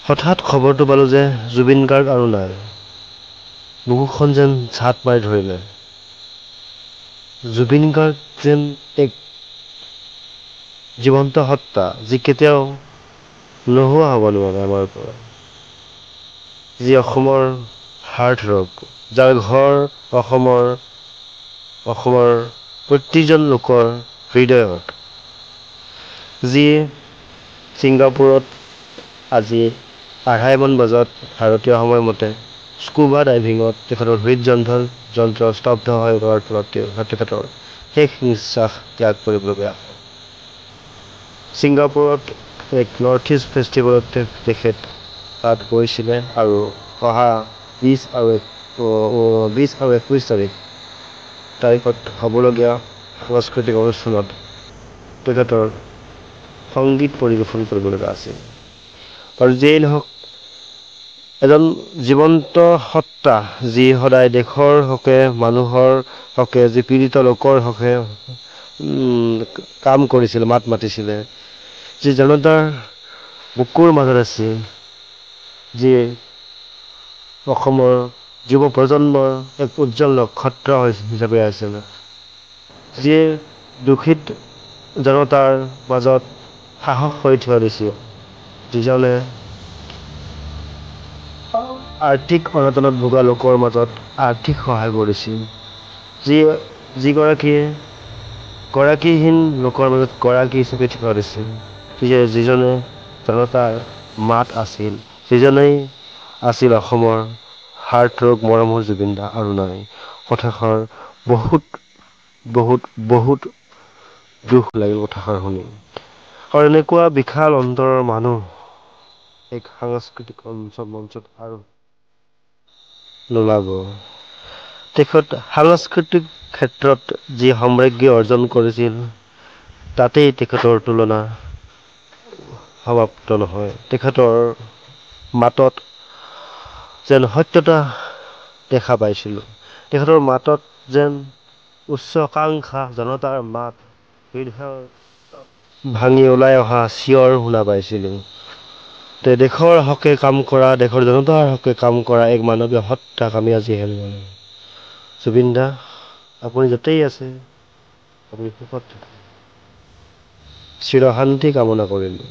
হঠাৎ খবৰটো পালোঁ যে জুবিন গাৰ্গ আৰু নাই। বুকুখন যেন ঝাট মাৰি ধৰিলে। জুবিন গাৰ্গ যেন এক জীৱন্ত সত্তা, যি কেতিয়াও নোহোৱা হ'ব নোৱাৰে আমাৰ পৰা। যি অসমৰ হাৰ্ট ৰগ, যাৰ ঘৰ অসমৰ প্ৰতিজন লোকৰ হৃদয়ত, যি ছিংগাপুৰত আজি 2:30মান বজাত ভাৰতীয় সময়মতে স্কুবা ডাইভিঙত তেখেতৰ হৃদযন্ত্ৰ স্তব্ধ হৈ যোৱাৰ ফলত তেখেতৰ শেষ নিশ্বাস ত্যাগ কৰিবলগীয়া হয়। ছিংগাপুৰত এক নৰ্থ ইষ্ট ফেষ্টিভেলত তেখেত তাত গৈছিলে আৰু অহা 20 আৰু 21 তাৰিখত হ'বলগীয়া সাংস্কৃতিক অনুষ্ঠানত তেখেতৰ সংগীত পৰিৱেশন কৰিবলগা আছিল। আৰু যিয়েই নহওক, এজন জীৱন্ত সত্তা, যি সদায় দেশৰ হকে, মানুহৰ হকে, যি পীড়িত লোকৰ হকে কাম কৰিছিল, মাত মাতিছিলে, যি জনতাৰ বুকুৰ মাজত আছিল, যি অসমৰ যুৱ প্ৰজন্মৰ এক উজ্জ্বল নক্ষত্ৰ হিচাপে আছিল, যিয়ে দুখিত জনতাৰ মাজত সাহস হৈ থিয় দিছিল, যিজনে আৰ্থিক অনাটনত ভোগা লোকৰ মাজত আৰ্থিক সহায় কৰিছিল, যিগৰাকীয়ে গৰাকীহীন লোকৰ মাজত গৰাকী হিচাপে থিয় দিছিল, যিজনে জনতাৰ মাত আছিল, যিজনেই আছিল অসমৰ হাৰ্ট ৰগ মৰমৰ জুবিন দা আৰু নাই। কথাষাৰ বহুত দুখ লাগিল কথাষাৰ শুনি। আৰু এনেকুৱা বিশাল অন্তৰৰ মানুহ এক সাংস্কৃতিক মঞ্চত আৰু নোলাব। তেখেত সাংস্কৃতিক ক্ষেত্ৰত যি সাম্ৰাজ্য অৰ্জন কৰিছিল, তাতেই তেখেতৰ তুলনা সমাপ্ত নহয়। তেখেতৰ মাতত যেন সত্যতা দেখা পাইছিলোঁ। তেখেতৰ মাতত যেন উচ্চাকাংক্ষা, জনতাৰ মাত, হৃদয় ভাঙি ওলাই অহা চিঞৰ শুনা পাইছিলোঁ। দেশৰ হকে কাম কৰা, দেশৰ জনতাৰ হকে কাম কৰা এক মানৱীয় সত্তাক আমি আজি হেৰুৱালোঁ। জুবিন দা, আপুনি য'তেই আছে, আপুনি সুখত থাকক। চিৰশান্তি কামনা কৰিলোঁ।